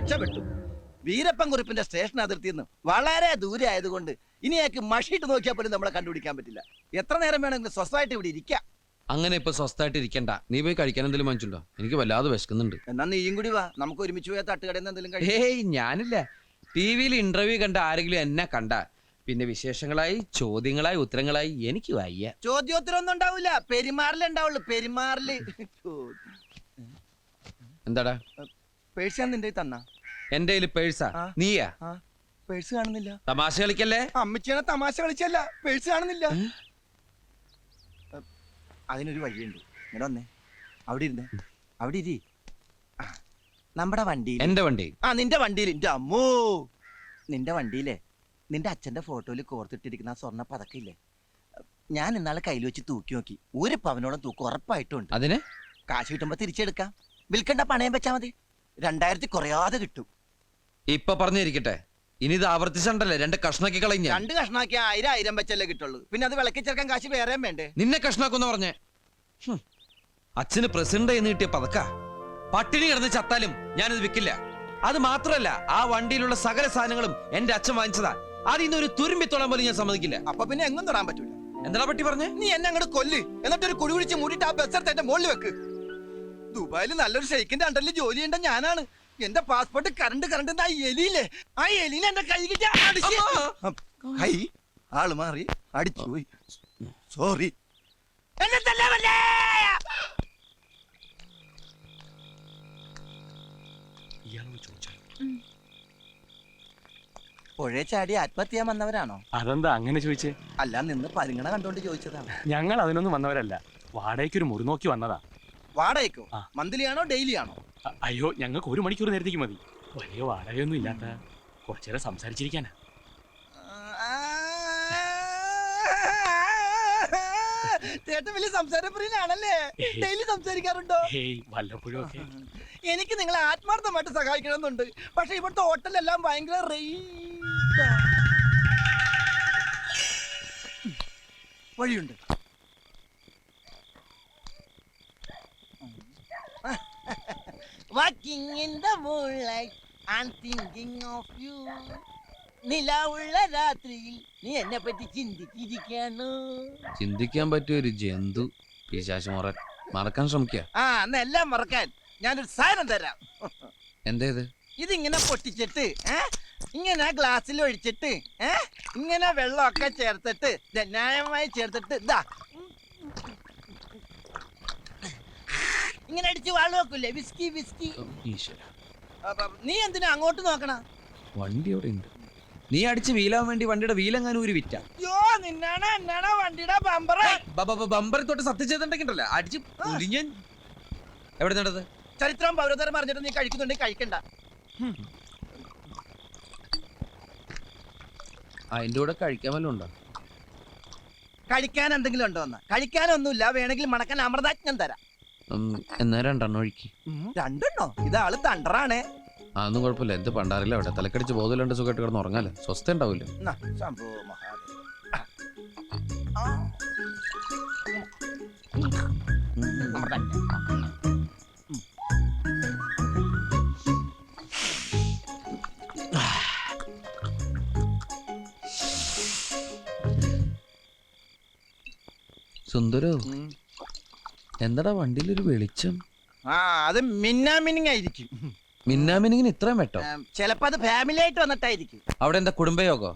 രക്ഷപ്പെട്ടു. വീരപ്പൻ കുറിപ്പിന്റെ സ്റ്റേഷൻ അതിർത്തിയിൽ നിന്ന് വളരെ ദൂരെ ആയതുകൊണ്ട് ഇനി അയാൾക്ക് മഷിയിട്ട് നോക്കിയാൽ പോലും നമ്മളെ കണ്ടുപിടിക്കാൻ പറ്റില്ല. എത്ര നേരം വേണമെങ്കിലും സ്വസ്ഥമായിട്ട് ഇവിടെ ഇരിക്കാം. അങ്ങനെ ഇപ്പൊ സ്വസ്ഥമായിട്ട് ഇരിക്കണ്ട. നീ പോയി കഴിക്കാൻ എന്തെങ്കിലും വാങ്ങിച്ചുണ്ടോ? എനിക്ക് വല്ലാതെ വിശക്കുന്നുണ്ട്. എന്നാ നീയും കൂടി വാ, നമുക്ക് ഒരുമിച്ച് പോയാൽ തട്ടുകടയിൽ നിന്ന് എന്തെങ്കിലും കഴിക്കാം. ഏയ് ഞാനില്ല. ടിവിയിൽ ഇന്റർവ്യൂ കണ്ട ആരെങ്കിലും എന്നെ കണ്ട പിന്നെ വിശേഷങ്ങളായി ചോദ്യങ്ങളായി ഉത്തരങ്ങളായി എനിക്ക് വയ്യ. ചോദ്യോത്തരം ഒന്നും ഉണ്ടാവില്ല, പെരുമാറിലേ ഉണ്ടാവുള്ളൂ. പെരുമാറില്. എന്താടാ പേഴ്സ് നിന്റെ തന്ന? എന്റെ കയ്യില് പേഴ്സാ. നീയാ? പേഴ്സ് കാണുന്നില്ല. തമാശ കളിക്കല്ലേ? അമ്മച്ചിയാണ് തമാശ കളിച്ചല്ല, പേഴ്സ് കാണുന്നില്ല. അതിനൊരു വഴിയുണ്ട്. ഇങ്ങനെ വന്നേ, അവിടെ ഇരുന്നേ, അവിടെ ഇരി. നമ്മുടെ വണ്ടി. എന്റെ വണ്ടി? നിന്റെ വണ്ടിയിൽ. എന്റെ അമ്മോ, നിന്റെ വണ്ടിയിലെ നിന്റെ അച്ഛന്റെ ഫോട്ടോയിൽ കോർത്തിട്ടിരിക്കുന്ന ആ സ്വർണ്ണ പതക്കില്ലേ, ഞാൻ ഇന്നാളെ കയ്യിൽ വെച്ച് തൂക്കി നോക്കി. 1 പവനോളം തൂക്കം ഉറപ്പായിട്ടുണ്ട്. അതിന് കാശ് കിട്ടുമ്പോ തിരിച്ചെടുക്കാം. വിൽക്കണ്ട, പണയം വെച്ചാ മതി. 2000 കുറയാതെ കിട്ടും. ഇപ്പൊ പറഞ്ഞിരിക്കട്ടെ, ഇനി ഇത് ആവർത്തിച്ചണ്ടല്ലേ 2 കഷ്ണാക്കി കളഞ്ഞ. 2 കഷ്ണാക്കി 1000 വെച്ചല്ലേ കിട്ടുള്ളൂ. പിന്നെ അത് വിളക്കി ചേർക്കാൻ കാശ് വേറെയും വേണ്ടേ? നിന്നെ കഷ്ണാക്കൊന്ന് പറഞ്ഞേ. അച്ഛന് പ്രസിഡന്റ് എന്ന് കിട്ടിയ പതക്ക പട്ടിണി കിടന്ന് ചത്താലും ഞാനിത് വിൽക്കില്ല. അത് മാത്രല്ല, ആ വണ്ടിയിലുള്ള സകല സാധനങ്ങളും എന്റെ അച്ഛൻ വാങ്ങിച്ചതാ. അതിന്ന് ഒരു തുരുമ്പിത്തോളം പോലും ഞാൻ സമ്മതിക്കില്ല. അപ്പൊ പിന്നെ എങ്ങും തൊടാൻ പറ്റൂല. എന്താ പറ്റി പറഞ്ഞേ? നീ എന്നെ അങ്ങോട്ട് കൊല്ല്, എന്നിട്ട് ഒരു കുഴി കുഴിച്ച് മൂടിയിട്ട് ആ ബസ്സെടുത്ത് എന്റെ മുകളിൽ വെക്ക്. ദുബായിൽ നല്ലൊരു ഷെയ്ക്കിന്റെ അണ്ടറിൽ ജോലി ചെയ്യേണ്ട ഞാനാണ്. എന്റെ പാസ്പോർട്ട് കറണ്ട് ആ എലിയില്ലേ, ആ എലിനെ എന്റെ കൈ കിട്ടിയ ആള് മാറി അടിച്ചു പോയി. സോറി. പുഴ ചാടി ആത്മഹത്യ ചെയ്യാൻ വന്നവരാണോ? അതെന്താ അങ്ങനെ ചോദിച്ചേ? അല്ല, നിന്ന് പരിഗണന കണ്ടോണ്ട് ചോദിച്ചതാണ്. ഞങ്ങൾ അതിനൊന്നും വന്നവരല്ല, വാടകയ്ക്ക് ഒരു മുറി നോക്കി വന്നതാ. വാടകയ്ക്കോ? മന്ത്ലി ആണോ ഡെയിലി ആണോ? അയ്യോ, ഞങ്ങൾക്ക് 1 മണിക്കൂർ നേരത്തേക്ക് മതി. വലിയ വാടകയൊന്നും ഇല്ലാത്ത കുറച്ചേരം സംസാരിച്ചിരിക്കാനാ. ചേട്ടൻ വലിയ സംസാരപ്രിയനാണല്ലേ? ഡെയിലി സംസാരിക്കാറുണ്ടോ? വല്ലപ്പോഴും ഒക്കെ. എനിക്ക് നിങ്ങളെ ആത്മാർത്ഥമായിട്ട് സഹായിക്കണമെന്നുണ്ട്. പക്ഷെ ഇവിടുത്തെ ഹോട്ടലെല്ലാം ഭയങ്കര വഴിയുണ്ട്. Walking in the moonlight, I'm thinking of you. നിലാവുള്ള രാത്രിയിൽ നീ എന്നെ പറ്റി ചിന്തിച്ചിരിക്കാണ്. ചിന്തിക്കാൻ പറ്റിയ ഒരു ജന്തു പിശാച് മറക്കാൻ ശ്രമിക്കുക. എല്ലാം മറക്കാൻ ഞാനൊരു സാധനം തരാം. എന്താ ഇത്? ഇതിങ്ങനെ പൊട്ടിച്ചിട്ട് ഇങ്ങനെ ഗ്ലാസ്സിൽ ഒഴിച്ചിട്ട് ഇങ്ങനെ വെള്ളമൊക്കെ ചേർത്തിട്ട് ന്യായമായി ചേർത്തിട്ട് ഇതാ ഇങ്ങനെ അടിച്ച് വാള് വെക്കൂലേ, വിസ്കി വിസ്കി. നീ എന്തിനാ അങ്ങോട്ട് നോക്കണ? വണ്ടി അവിടെ ഉണ്ട്. നീ അടിച്ച് വീലാൻ വേണ്ടി വണ്ടിയുടെ വീലെങ്ങാനും ഒരു വിറ്റ. നിന്നാണ് എന്നാണ് വണ്ടിയുടെ ബമ്പർ തൊട്ട് സത്യം ചെയ്തിട്ടുണ്ടെങ്കിലല്ല അടിച്ച് ഞാൻ എവിടെ നടന്നത്? ചരിത്രം പൗരതരം അറിഞ്ഞിട്ട് നീ കഴിക്കുന്നുണ്ടെങ്കിൽ കഴിക്കണ്ട. അതിന്റെ കൂടെ കഴിക്കാൻ വല്ലതും ഉണ്ടോ? കഴിക്കാൻ എന്തെങ്കിലും ഉണ്ടോ? കഴിക്കാനൊന്നുമില്ല, വേണമെങ്കിൽ മണക്കാൻ അമൃതാജ്ഞം തരാം. എന്നാ 2 എണ്ണം ഒഴുക്കി. 2 എണ്ണോ? ഇതാള് തണ്ടറാണേ. അതൊന്നും കുഴപ്പമില്ല. എന്ത് പണ്ടാറില്ല അവിടെ. തലക്കടിച്ച് ബോധമില്ലാണ്ട് സുഖമായിട്ട് കിടന്ന് ഉറങ്ങാലോ. സ്വസ്ഥ ഉണ്ടാവില്ല. സുന്ദരോ, എന്താടാ വണ്ടിയിലൊരു വെളിച്ചം? അത് മിന്നാമിനിങ്ങായിരിക്കും. മിന്നാമിനിങ്ങിന് ഇത്രയും വെട്ടോ? ചിലപ്പോ അത് ഫാമിലി ആയിട്ട് വന്നിട്ടായിരിക്കും. അവിടെ എന്താ കുടുംബയോഗോ?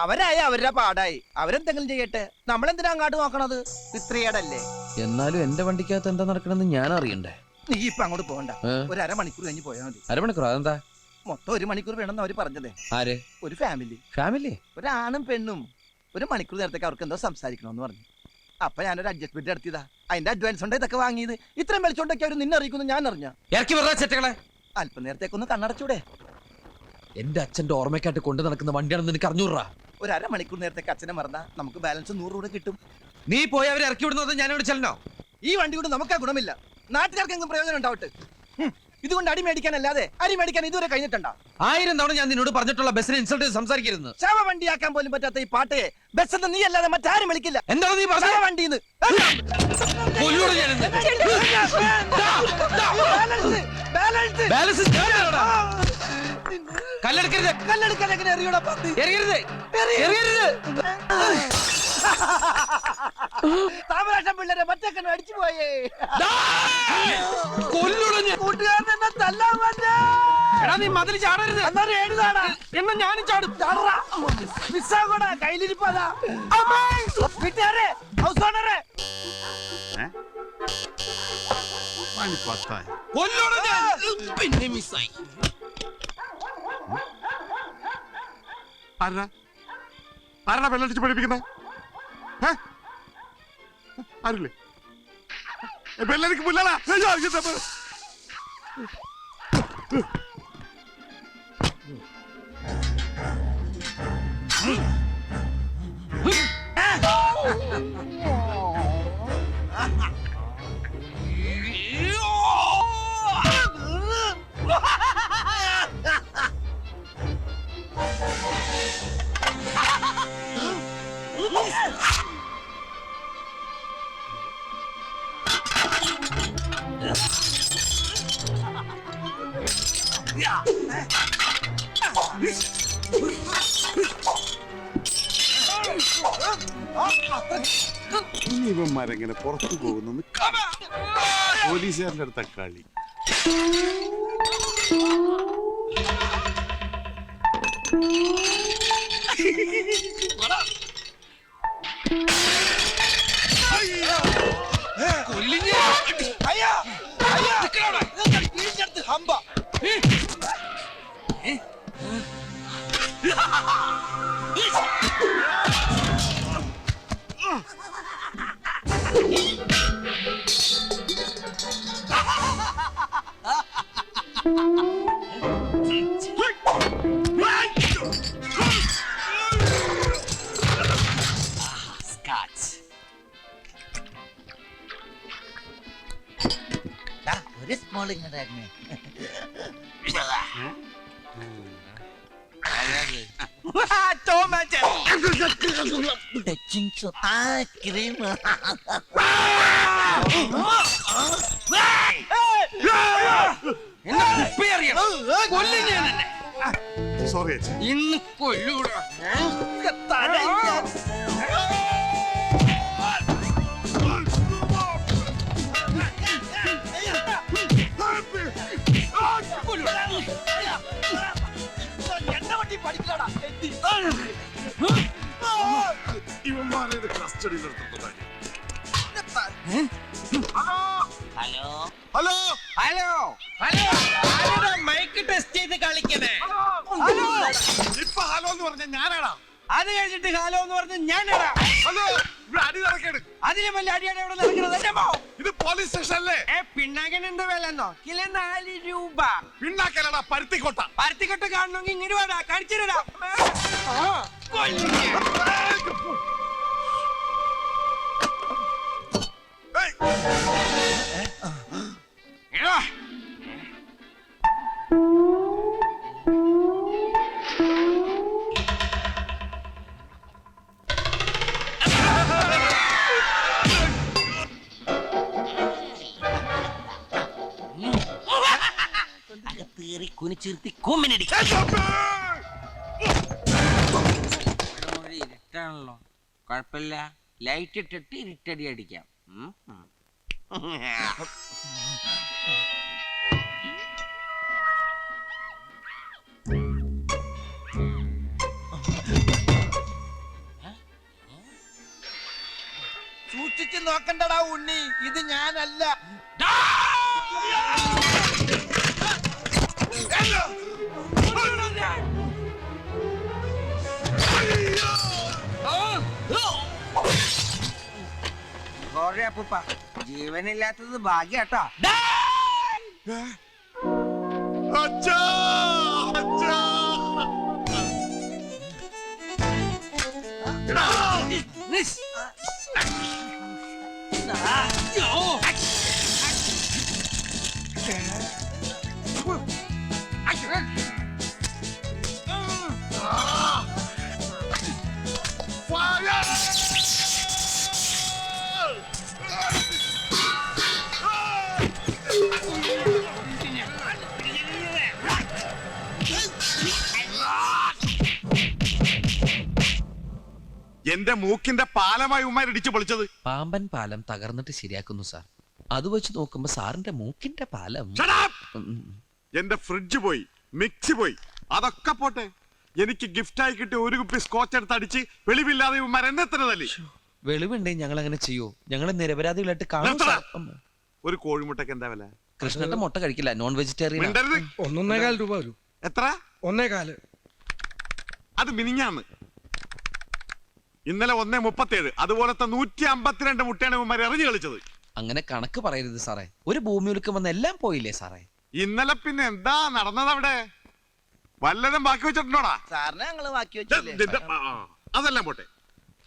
അവരായി അവരുടെ പാടായി, അവരെന്തെങ്കിലും ചെയ്യട്ടെ. നമ്മളെന്തിനാ അങ്ങോട്ട് നോക്കണത്? ഇത്രയേടല്ലേ. എന്നാലും എന്റെ വണ്ടിക്കകത്ത് എന്താ നടക്കണെന്ന് ഞാൻ അറിയണ്ടേ? നീ ഇപ്പൊ അങ്ങോട്ട് പോകണ്ട, ഒരു അരമണിക്കൂർ കഴിഞ്ഞ് പോയാൽ മതി. അരമണിക്കൂർ? അതെന്താ? മൊത്തം 1 മണിക്കൂർ വേണമെന്ന് അവര് പറഞ്ഞതേ. ആര്? ഒരു ഫാമിലി. ഒരാണും പെണ്ണും 1 മണിക്കൂർ നേരത്തേക്ക് അവർക്ക് എന്തോ സംസാരിക്കണമെന്ന് പറഞ്ഞു. അപ്പൊ ഞാനൊരു അഡ്ജസ്റ്റ്മെന്റ് നടത്തിയതാ. അതിന്റെ അഡ്വാൻസ് ഉണ്ട് ഇതൊക്കെ വാങ്ങിയത്. ഇത്രയും വെളിച്ചോണ്ടൊക്കെ അവർ നിന്നെ അറിയിക്കുന്നു ഞാൻ അറിഞ്ഞ. അല്പം നേരത്തേക്കൊന്ന് കണ്ണടച്ചൂടെ? എന്റെ അച്ഛന്റെ ഓർമ്മയ്ക്കായിട്ട് കൊണ്ടു നടക്കുന്ന വണ്ടിയാണെന്ന് എനിക്ക് അറിഞ്ഞൂറാ. ഒരു അരമണിക്കൂർ നേരത്തേക്ക് അച്ഛനെ മറന്നാ നമുക്ക് ബാലൻസ് 100 രൂപ കിട്ടും. നീ പോയി അവരെ ഇറക്കി വിടുന്നത് ഞാനിവിടെ ചെല്ലണോ? ഈ വണ്ടി കൊണ്ട് നമുക്കാ ഗുണമില്ല, നാട്ടുകാർക്കെങ്കിലും പ്രയോജനം ഉണ്ടാവട്ടെ. ഇതുകൊണ്ട് അടി മേടിക്കാനല്ലാതെ അരി മേടിക്കാൻ ഇതുവരെ കഴിഞ്ഞിട്ടുണ്ടോ? 1000 തവണ ഞാൻ നിന്നോട് പറഞ്ഞിട്ടുള്ള ബസ്സിനെ ഇൻസൾട്ട് ചെയ്ത് സംസാരിക്കരുത്. ശവ വണ്ടിയാക്കാൻ പോലും പറ്റാത്ത ഈ പാട്ടയെ ബസ് എന്ന് നീ അല്ലാതെ മറ്റാരും വിളിക്കില്ല. എന്താ നീ വണ്ടിന്ന് ബാലൻസ് കല്ലെടുക്കരുത്. കല്ലെടുക്കാൻ എങ്ങനെ എറിയൂടാ പന്ത്? എറിയരുത്. എറിയരുത്. താമരാക്ഷം പിള്ളേരെ മറ്റേ അടിച്ചു പോയേ. കൊല്ലുടഞ്ഞ്. കൂട്ടുകാരൻ എന്നെ തല്ലാൻ വന്നേ. എടാ നീ മതിൽ ചാടരുത്. അന്നേരം ഏഴുതാടാ. എന്നാ ഞാനും ചാടും. ചാടറാ. മിസ്സാകൂടാ. കയ്യിലിരിപ്പതാ. വീട്ടുകാരെ, ഹൗസ് ഓണറെ. കൊല്ലുടഞ്ഞ്. പിന്നെ മിസ്സായി. ആരാ വെള്ളടിച്ച് പഠിപ്പിക്കുന്നത്? ആരില്ലേ? വെള്ളടിക്ക് പുല്ലാടാ. ഇവന്മാരെങ്ങനെ പുറത്തു പോകുന്നു? പോലീസുകാരുടെ അടുത്ത കളി. ഹമ്പ. ഒരു സ്മോൾ ഇങ്ങോട്ടായിരുന്നു. സോറി ഇന്ന് കൊല്ലൂടാ. ഇവന്മാരെ കസ്റ്റഡിയിൽ എടുത്തിട്ടുണ്ടായി. Hello hello hello hello. Mike test ചെയ്ത് കളിക്കണേ. ഇപ്പൊ ഹലോ എന്ന് പറഞ്ഞ ഞാനാടാ. അത് കഴിഞ്ഞിട്ട് ഹലോ എന്ന് പറഞ്ഞ ഞാനാടാ. ഹലോ ഇവിടെ അടി നടക്കേട്. അതിലും വലിയ അടിയാണ് ഇവിടെ നടക്കുന്നത്. ഇത് പോലീസ് സ്റ്റേഷൻ അല്ലേ? പിണ്ണാക്കൻ എന്ത് വിലന്നോ? കിലോ 4 രൂപ. പിണ്ണാക്കലടാ, പരുത്തിക്കോട്ട. പരുത്തിക്കൊട്ട് കാണണമെങ്കിൽ ഇങ്ങോട്ട് വേടാ, കഴിച്ചിടാ. കുനിച്ചിരുത്തി കൂമ്പിനടിക്കും. ഇരുട്ടാണല്ലോ, കുഴപ്പമില്ല. ലൈറ്റ് ഇട്ടിട്ട് ഇരുട്ടടി അടിക്കാം. സൂക്ഷിച്ച് നോക്കണ്ടടാ ഉണ്ണി, ഇത് ഞാനല്ല. ജീവനില്ലാത്തത് ഭാഗ്യാട്ടോ. അച്ഛാ അച്ഛാ. എന്റെ മൂക്കിന്റെ പാലമായി ഉമ്മാർ ഇടിച്ചു പൊളിച്ചത്. പാമ്പൻ പാലം തകർന്നിട്ട് ശരിയാക്കുന്നു സാർ. അത് വെച്ച് നോക്കുമ്പോ സാറിന്റെ മൂക്കിന്റെ പാലം. Shut up! എന്റെ ഫ്രിഡ്ജ് പോയി, മിക്സി പോയി, അതൊക്കെ പോട്ടെ. എനിക്ക് ഗിഫ്റ്റായി കിട്ടിയ ഒരു കുപ്പി സ്കോച്ച് എടുത്ത് അടിച്ച് വെളിവില്ലാതെ ഉമ്മാർ എന്നെ തന്നെ തല്ലി. വെളിവുണ്ടെങ്കിൽ ഞങ്ങൾ അങ്ങനെ ചെയ്യോ? ഞങ്ങൾ നിരപരാധികളായിട്ട് കാണും നിർത്തടാ. സാർ. ഒരു കോഴിമുട്ടക്ക് എന്താ വില? കൃഷ്ണന്റെ മുട്ട കഴിക്കില്ല, നോൺ വെജിറ്റേറിയൻ. മിണ്ടരുത്. 1.25 രൂപ വരും. എത്ര? 1.25. അത് മിനിഞ്ഞാന്ന്. ഇന്നലെ 1.37. അതുപോലത്തെ 152 മുട്ടയാണ് ഉമ്മാർ എറിഞ്ഞു കളിച്ചത്. അങ്ങനെ കണക്ക് പറയരുത് സാറേ. ഒരു ഭൂമി ഉലുക്കം വന്ന് എല്ലാം പോയില്ലേ സാറേ? ഇന്നലെ പിന്നെ എന്താ നടന്നത് അവിടെ? വല്ലതും ബാക്കി വെച്ചിട്ടുണ്ടോടാ? സാറിനെ ഞങ്ങള് ബാക്കി വെച്ചില്ലേ? അതെല്ലാം പോട്ടെ.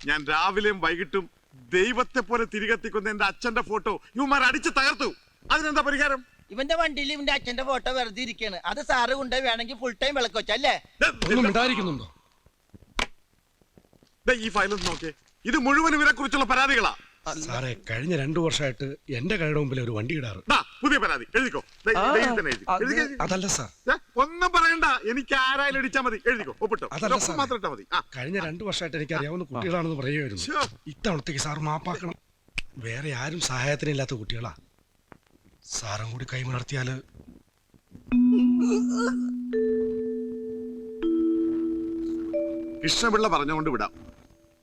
ഞാൻ രാവിലെയും വൈകിട്ടും ദൈവത്തെ പോലെ തിരികെത്തിക്കുന്ന എന്റെ അച്ഛന്റെ ഫോട്ടോ ഇവന്മാർ അടിച്ച് തകർത്തു. അതിനെന്താ പരിഹാരം? ഇവന്റെ വണ്ടിയിൽ ഇവന്റെ അച്ഛന്റെ ഫോട്ടോ വെറുതെ ഇരിക്കാണ്. അത് സാറ് കൊണ്ടുപോയി വേണമെങ്കിൽ ഫുൾ ടൈം വിളക്ക് വെച്ചല്ലേ? ഒന്നും മിണ്ടായിരിക്കുന്നുണ്ടോ? ഈ ഫയലൊന്ന് നോക്കേ. ഇത് മുഴുവൻ ഇവരെ കുറിച്ചുള്ള പരാതികളാ. സാറേ, കഴിഞ്ഞ 2 വർഷമായിട്ട് എന്റെ കടയുടെ മുമ്പിൽ ഒരു വണ്ടി ഇടാറ്. പുതിയ പരാതി എഴുതിക്കോ. അതല്ല സാർ, ഒന്നും പറയണ്ട. എനിക്ക് ആരായാലും ഇടിച്ചാ മതി. എഴുതിക്കോ, ഒപ്പിട്ടോ. അതല്ല സാർ. മാത്രം ഇട്ടാ മതി. കഴിഞ്ഞ 2 വർഷമായിട്ട് എനിക്ക് അറിയാവുന്ന കുട്ടികളാണെന്ന് പറയുമായിരുന്നു. ഇത്തവണത്തേക്ക് സാർ മാപ്പാക്കണം. വേറെ ആരും സഹായത്തിനില്ലാത്ത കുട്ടികളാ. സാറും കൂടി കൈമലർത്തിയാല്. കൃഷ്ണപിള്ള പറഞ്ഞുകൊണ്ട് വിടാം.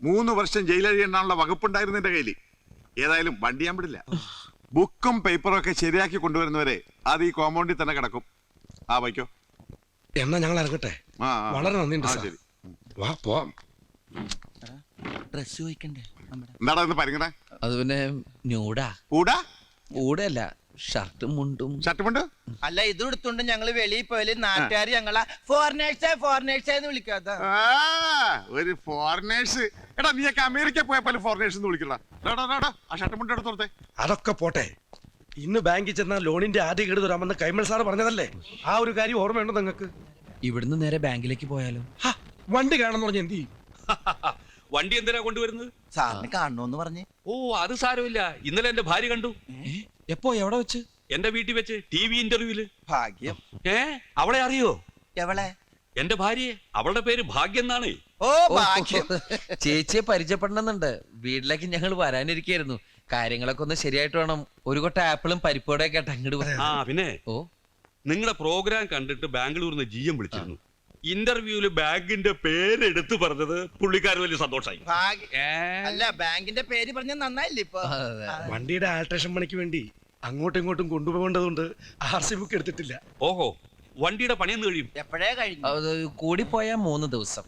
3 വർഷം ജയിലഴിയെണ്ണാനുള്ള വകുപ്പുണ്ടായിരുന്നു എന്റെ കയ്യിൽ. ഏതായാലും വണ്ടി ഞാൻ വിടില്ല. ബുക്കും പേപ്പറും ഒക്കെ ശരിയാക്കി കൊണ്ടുവരുന്നവരെ അത് ഈ കോമ്പൗണ്ടിൽ തന്നെ കിടക്കും. വയ്ക്കോ. എന്നാ ഞങ്ങൾ ഇറങ്ങട്ടെ. വളരെ നന്ദിയുണ്ട് സാർ. ശരി. വാ പോവാം. ഡ്രസ് ചോദിക്കണ്ടേ? എന്താടാ ഇന്ന് പരിങ്ങണേ? അത് പിന്നെ ന്യൂഡാ. കൂടാ കൂടെയല്ല, ഷർട്ടും മുണ്ടും. ഷർട്ടുമുണ്ട്. അല്ല, ഇതും എടുത്തോണ്ട് ഞങ്ങള് വെളിയിൽ പോയാല് നാട്ടുകാർ ഞങ്ങളെ ഫോറിനേഴ്സ് എന്ന് വിളിക്കാത്ത. ഒരു ഫോറിനേഴ്സ്. എടാ, നീയൊക്കെ അമേരിക്ക പോയപ്പോൾ ഫോറിനേഴ്സ് എന്ന് വിളിക്കണ്ട. ആ ഷർട്ടുമുണ്ട് എടുത്തോളത്തെ. അതൊക്കെ പോട്ടെ. ഇന്ന് ബാങ്കിൽ ചെന്നാൽ ലോണിന്റെ ആദ്യ ഗഡു തരാമെന്ന് കൈമൾ സാർ പറഞ്ഞതല്ലേ? ആ ഒരു കാര്യം ഓർമ്മയുണ്ടോ നിങ്ങൾക്ക്? ഇവിടുന്ന് നേരെ ബാങ്കിലേക്ക് പോയാലോ? വണ്ടി കാണാന്ന് പറഞ്ഞ എന്ത് ചെയ്യും? വണ്ടി എന്തിനാ കൊണ്ടുവരുന്നത്? സാറിന് കാണണോന്ന് പറഞ്ഞ്. ഓ, അത് സാരമില്ല. ഇന്നലെ എന്റെ ഭാര്യ കണ്ടു. എപ്പോ, എവിടെ വെച്ച്? എന്റെ വീട്ടിൽ വെച്ച്, TV ഇന്റർവ്യൂല്. ഭാഗ്യം. അവളെ അറിയോ? എവളെ? എന്റെ ഭാര്യയെ. അവളുടെ പേര് ഭാഗ്യം എന്നാണ്. ഓ, ഭാഗ്യം. ചേച്ചിയെ പരിചയപ്പെടണമെന്നുണ്ട്. വീട്ടിലേക്ക് ഞങ്ങൾ വരാനിരിക്കായിരുന്നു. കാര്യങ്ങളൊക്കെ ഒന്ന് ശരിയായിട്ട് വേണം. ഒരു കൊട്ട ആപ്പിളും പരിപ്പോടെ ഒക്കെ അങ്ങോട്ട് ആ, പിന്നെ ഓ, നിങ്ങളുടെ പ്രോഗ്രാം കണ്ടിട്ട് ബാംഗ്ലൂരിൽ നിന്ന് GM വിളിച്ചിരുന്നു. ഇന്റർവ്യൂല് ബാങ്കിന്റെ പേരെടുത്ത് പറഞ്ഞത് പുള്ളിക്കാർ വലിയ സന്തോഷമായി. അല്ല, ബാങ്കിന്റെ പേര് പറഞ്ഞ നന്നായില്ലേ ഇപ്പൊ? വണ്ടിയുടെ ആൾട്രേഷൻ പണിക്ക് വേണ്ടി അങ്ങോട്ടും ഇങ്ങോട്ടും കൊണ്ടുപോകേണ്ടതുകൊണ്ട് RC ബുക്ക് എടുത്തിട്ടില്ല. ഓഹോ, വണ്ടിയുടെ പണിയെന്ന് കഴിയും? എപ്പോഴേ കഴിഞ്ഞു? കൂടിപ്പോയാ 3 ദിവസം.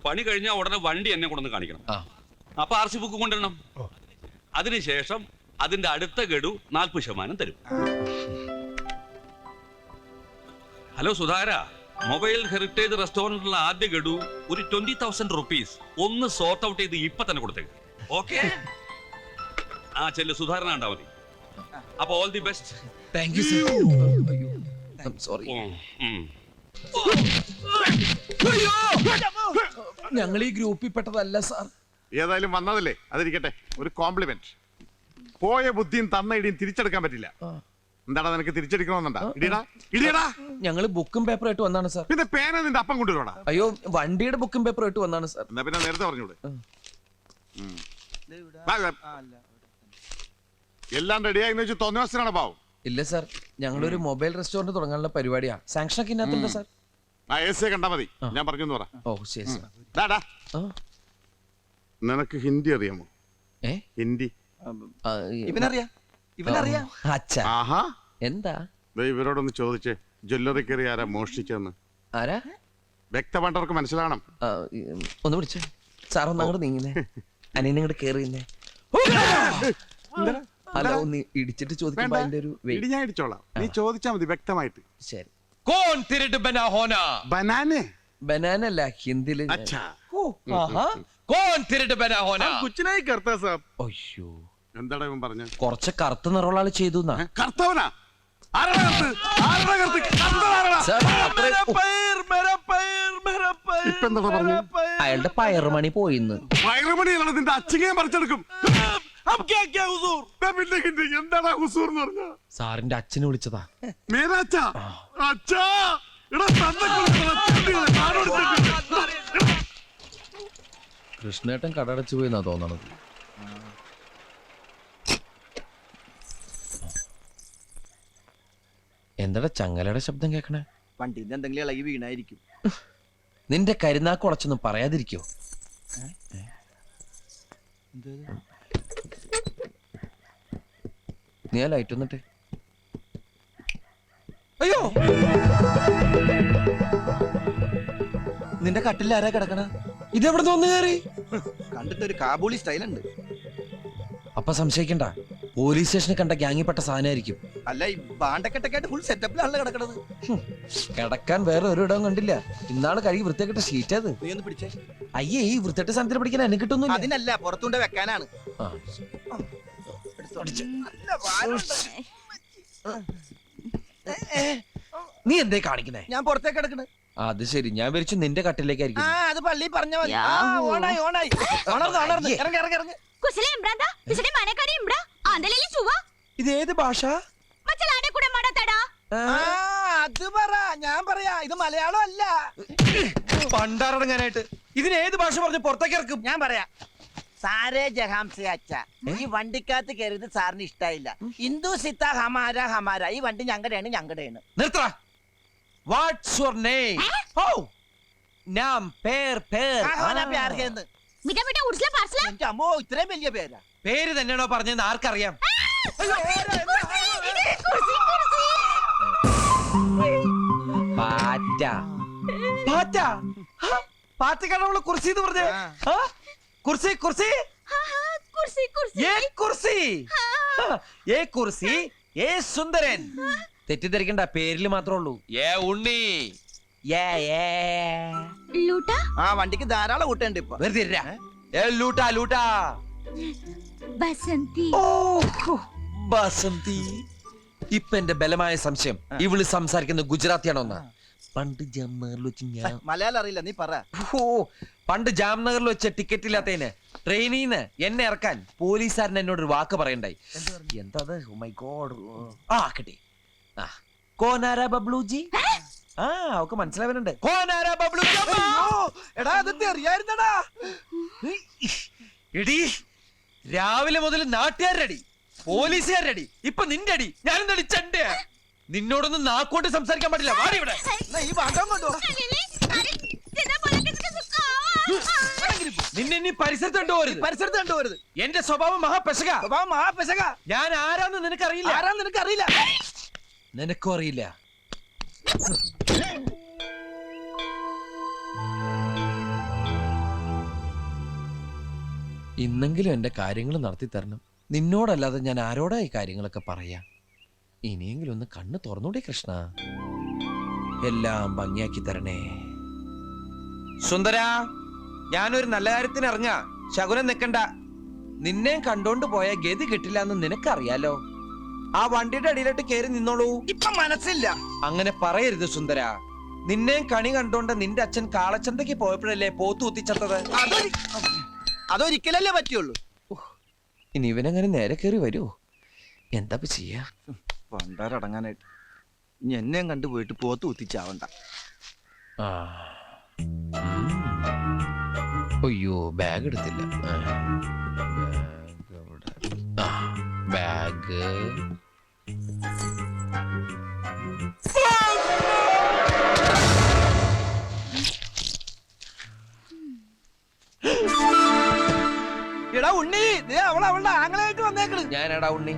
പണി കഴിഞ്ഞാൽ ഉടനെ വണ്ടി എന്നെ കൊണ്ടൊന്ന് കാണിക്കണം. അപ്പൊ RC ബുക്ക് കൊണ്ടുവരണം. അതിനുശേഷം അതിന്റെ അടുത്ത ഗഡു 40% തരും. ഹലോ സുധാര, മൊബൈൽ ഹെറിറ്റേജ് റെസ്റ്റോറന്റിലുള്ള ആദ്യ ഗഡു ഒരു 20,000 റുപ്പീസ് ഒന്ന് സോർട്ട് ഔട്ട് ചെയ്ത് ഇപ്പൊ തന്നെ കൊടുത്തേക്ക്. ഓക്കെ? ആ, ചെല്ലു. സുധാരണ ഉണ്ടാ മതി. അപ്പൊ all the best. Thank you sir. Sorry. ഞങ്ങൾ ഈ ഗ്രൂപ്പിൽ പെട്ടതല്ല സാർ. ഏതായാലും വന്നതല്ലേ, അതിരിക്കട്ടെ. ഒരു കോംപ്ലിമെന്റ്. പോയ ബുദ്ധിയും തന്ന ഇടിയും തിരിച്ചെടുക്കാൻ പറ്റില്ല. എന്താടാ, നിനക്ക് തിരിച്ചെടുക്കണമെന്നുണ്ടാ? ഇടിയടാ, ഇടിയടാ. ഞങ്ങള് ബുക്കും പേപ്പറും ആയിട്ട് വന്നാണ് സാർ. പിന്നെ പേന നിന്റെ അപ്പം കൊണ്ടുവരോടാ? അയ്യോ, വണ്ടിയുടെ ബുക്കും പേപ്പറും ആയിട്ട് വന്നാണ് സാർ. എന്നാ പിന്നെ നേരത്തെ പറഞ്ഞൂടെ? എല്ലാം റെഡിയായി വെച്ച് തോന്നിവാസനാണ് പാവം. ഇല്ല സാർ, ഞങ്ങളൊരു മൊബൈൽ റെസ്റ്റോറന്റ് തുടങ്ങാനുള്ള പരിപാടിയാ. സാങ്ഷൻ ഒക്കെ ഇന്നത്തുണ്ട് സാർ. AC കണ്ടാ മതി. ഞാൻ പറഞ്ഞു പറ. ഓ ശരി സാർ. നിനക്ക് ഹിന്ദി അറിയാമോ? ഹിന്ദി ഇവനറിയാം. അച്ഛാ, ആഹാ. എന്താ? ഇവരോടൊന്ന് ചോദിച്ചേ, ജ്വല്ലറി കയറി ആരാ മോഷ്ടിച്ചെന്ന്. ആരാ? വ്യക്തമായിട്ടവർക്ക് മനസ്സിലാവണം. ഒന്ന് പിടിച്ചേ സാർ. ഒന്ന് അങ്ങോട്ട് നീങ്ങുന്നേ. അനിയനെ ഇങ്ങോട്ട് കേറിയുന്നേ. അല്ല, ഒന്ന് ഇടിച്ചിട്ട് ചോദിക്കുമ്പോ അതിന്റെ ഒരു ഇടി ഞാൻ ഇടിച്ചോളാം. നീ ചോദിച്ചാ മതി വ്യക്തമായിട്ട്. ശരി. കോൺ തിരട്ട് ബനാഹോന. ബനാനെ? ബനാനല്ല, ഹിന്ദിയില്. അച്ഛാ. കോൺ തിരട്ട് ബനാഹോന. കുച്ചിനായി കർത്താ സാബ്. അയ്യോ, എന്താടാ ഇവൻ പറഞ്ഞ? കുറച്ച് കറുത്ത നിറമുള്ള ആള് ചെയ്തു. കർത്തവനാ? അയാളുടെ പയറുമണി പോയിന്ന്. പയറുമണിയാണ് നിന്റെ അച്ഛനെ പറിച്ചെടുക്കും. എന്താടാ ഹുസൂർ എന്ന് പറഞ്ഞ? സാറിന്റെ അച്ഛനെ വിളിച്ചതാ. മേരാച്ചാ? അച്ഛാ, കൃഷ്ണേട്ടൻ കടടച്ചു പോയി എന്നാ തോന്നണത്. എന്താടാ ചങ്ങലയുടെ ശബ്ദം കേക്കണേ? വണ്ടിന്റെ എന്തെങ്കിലും ഇളകി വീണായിരിക്കും. നിന്റെ കരുനാക്ക് ഉളച്ചൊന്നും പറയാതിരിക്കോ? നീ ആ ലൈറ്റ് വന്നിട്ട്. അയ്യോ, നിന്റെ കട്ടിൽ ആരാ കിടക്കണ? ഇതെവിടെ തോന്നു കയറി? കണ്ടിട്ട് ഒരു കാബൂളി സ്റ്റൈൽ ഉണ്ട്. അപ്പൊ സംശയിക്കണ്ട, പോലീസ് സ്റ്റേഷനിൽ കണ്ട ഗ്യാങ്ങിപ്പെട്ട സാധനമായിരിക്കും. അല്ല, ഈ ബാണ്ടക്കെട്ടൊക്കെ ആയിട്ട് ഫുൾ സെറ്റപ്പിലാണല്ലോ കിടക്കണത്. കിടക്കാൻ വേറെ ഒരു ഇടവും കണ്ടില്ല. ഇന്നാള് കഴുകി വൃത്തിയാക്കിട്ട ഷീറ്റ് അത്. നീ ഒന്ന് പിടിച്ചേ. അയ്യേ, ഈ വൃത്തിയായിട്ട് സാധനത്തിൽ പിടിക്കാൻ എന്നെ കിട്ടുന്നില്ല. അതിനല്ല, പുറത്തുകൊണ്ട് വെക്കാനാണ്. ആ. നല്ല ഭാരമുണ്ട്. നീ എന്തേ കാണിക്കുന്നേ? ഞാൻ പുറത്തേക്ക് കിടക്കണ്. അത് ശരി, ഞാൻ വിരിച്ചു നിന്റെ കട്ടിലേക്കായിരിക്കും. അത് പള്ളി പറഞ്ഞ മതി. ഓണായി ഓണായി. ഉണർന്ന് ഇറങ്ങി ഇറങ്ങി ഇറങ്ങി. ഇത് ഏത് ഭാഷ? അത് പറ, ഞാൻ പറയാ. ഇത് മലയാളം അല്ല. പണ്ടാറടങ്ങാനായിട്ട് ഇതിന് ഏത് ഭാഷ പറഞ്ഞ് പുറത്തേക്ക് ഇറക്കും? ഞാൻ പറയാ. സാരേ ജഹാംസെ അച്ഛ, ഈ വണ്ടിക്കകത്ത് കയറിയത് സാറിന് ഇഷ്ടായില്ല. ഹിന്ദു സിത്ത ഹമാര ഹമാര. ഈ വണ്ടി ഞങ്ങളുടെയാണ് ഞങ്ങളുടെയാണ്. നിർത്തടാ. What's your name? ഓ, നാം പേർ പേർ. എന്റെ അമ്മോ, ഇത്രയും വലിയ പേരാ. പേര് തന്നെയാണോ പറഞ്ഞതെന്ന് ആർക്കറിയാം? പാറ്റ. പാറ്റ? പാറ്റക്കാണ് നമ്മള് കുർസി എന്ന് പറഞ്ഞേ. കുർസി കുർസി ഏ കുർസി ഏ സുന്ദരൻ. തെറ്റിദ്ധരിക്കണ്ട, പേരില് മാത്രമേ ഉള്ളൂ. ഏ ഉണ്ണി. ആ വണ്ടിക്ക് ധാരാളം കൂട്ടുണ്ട് ഇപ്പൊ. വെറുതെ ഇരുരാ. ഏ ലൂട്ടാ ലൂട്ടാ. ബസന്തി. ഇപ്പൊ എന്റെ ബലമായ സംശയം ഇവള് സംസാരിക്കുന്ന ഗുജറാത്തിയാണോന്നാ. പണ്ട് ജാംനഗറിൽ വെച്ച് ഞാൻ മലയാളം അറിയില്ല, നീ പറ. പണ്ട് ജാംനഗറിൽ വെച്ച ടിക്കറ്റ് ഇല്ലാത്തതിന് ട്രെയിനിന്ന് എന്നെ ഇറക്കാൻ പോലീസുകാരൻ എന്നോടൊരു വാക്ക് പറയണ്ടായി. എന്താ? My God. ആ കിട്ടി. ആ, കോനാരാ ബബ്ലൂജി. ആ, അവക്ക് മനസ്സിലാവുന്നുണ്ട്. കോനാരാ ബബ്ലൂജി. എടാ, അതൊക്കെ അറിയായിരുന്നടാ. എടീ, രാവിലെ മുതൽ നാട്ടുകാരടി, പോലീസുകാരടി, ഇപ്പൊ നിന്റെ അടി. ഞാനെന്തടി ചണ്ട? നിന്നോടൊന്നും നാക്കോട്ട് സംസാരിക്കാൻ പാടില്ല. വാടി ഇവിടെ. ഈ ഭാഗം കൊണ്ടോ. നിന്നെ നീ പരിസരത്ത് കണ്ടുപോരുത്. പരിസരത്ത് കണ്ടുപോരുത്. എന്റെ സ്വഭാവം മഹാപെശക. മഹാപെശക. ഞാൻ ആരാന്ന് നിനക്കറിയില്ല. ആരാന്ന് നിനക്കറിയില്ല. നിനക്കും അറിയില്ല. ഇന്നെങ്കിലും എന്റെ കാര്യങ്ങൾ നടത്തി തരണം. നിന്നോടല്ലാതെ ഞാൻ ആരോടാ ഈ കാര്യങ്ങളൊക്കെ പറയാ? ഇനിയെങ്കിലും ഒന്ന് കണ്ണ് തുറന്നൂടെ കൃഷ്ണ. എല്ലാം ഭംഗിയാക്കി തരണേ. സുന്ദര, ഞാനൊരു നല്ല കാര്യത്തിന് ഇറങ്ങാ. ശകുനം നിക്കണ്ട. നിന്നെ കണ്ടോണ്ട് പോയ ഗതി കിട്ടില്ല എന്ന് നിനക്കറിയാലോ. ആ വണ്ടിയുടെ അടിയിലോട്ട് കയറി നിന്നോളൂ. ഇപ്പൊ മനസ്സില്ല. അങ്ങനെ പറയരുത് സുന്ദര. നിന്നെ കണി കണ്ടോണ്ട് നിന്റെ അച്ഛൻ കാളച്ചന്തയ്ക്ക് പോയപ്പോഴല്ലേ പോത്തു കുത്തിച്ചത്തത്. അതൊരിക്കലല്ലേ പറ്റുള്ളൂ. ഇനി ഇവനങ്ങനെ നേരെ കയറി വരുമോ? എന്താ ചെയ്യാ? പണ്ടാരടങ്ങാനായിട്ട് ഇനി എന്നെയും കണ്ടുപോയിട്ട് പോത്ത് കുത്തിച്ചാവണ്ട. ആ. അയ്യോ, ബാഗ് എടുത്തില്ല. ബാഗ് എടാ ഉണ്ണി, അവളുടെ ആങ്ങളായിട്ട് വന്നേക്കണ്. ഞാനടാ ഉണ്ണി.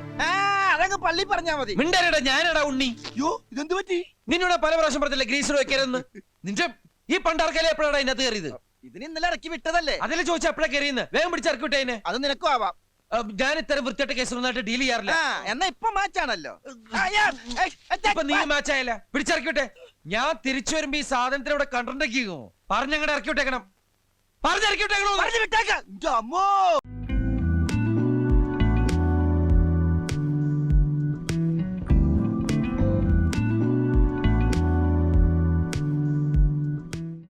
അതങ്ങ് പള്ളി പറഞ്ഞാ മതി. മിണ്ടരടാ, ഞാനടാ ഉണ്ണി. യോ, ഇതെന്ത് പറ്റി? നിന്നോട് പല പ്രാവശ്യം പറഞ്ഞില്ല ഗ്രീസർ വെക്കരുതെന്ന്. നിന്റെ ഈ പണ്ടാർക്കല്ലേ എപ്പോഴാണ് ഇതിനകത്ത് കയറിയത്? ഇതിന് ഇന്നലെ ഇറക്കി വിട്ടതല്ലേ. അതിലെ ചോദിച്ചാൽ എപ്പോഴാ കയറിയെന്ന്. വേഗം പിടിച്ചിറക്കി വിട്ടേനെ. അത് നിനക്കും ആവാം. ഞാൻ ഇത്തരം വൃത്തിയായിട്ട് കേസൊന്നായിട്ട് ഡീൽ ചെയ്യാറില്ല. എന്നാ ഇപ്പൊ മാച്ചാണല്ലോ. ഇപ്പൊ നീ മാച്ചായല്ല. പിടിച്ചിറക്കി വിട്ടെ. ഞാൻ തിരിച്ചു വരുമ്പോ ഈ സാധനത്തിന് ഇവിടെ കണ്ടിട്ടുണ്ടെങ്കിലോ പറഞ്ഞങ്ങടെ ഇറക്കി വിട്ടേക്കണം. പറഞ്ഞിറക്കി വിട്ടേക്കണോ? പറഞ്ഞു വിട്ടേക്കാം.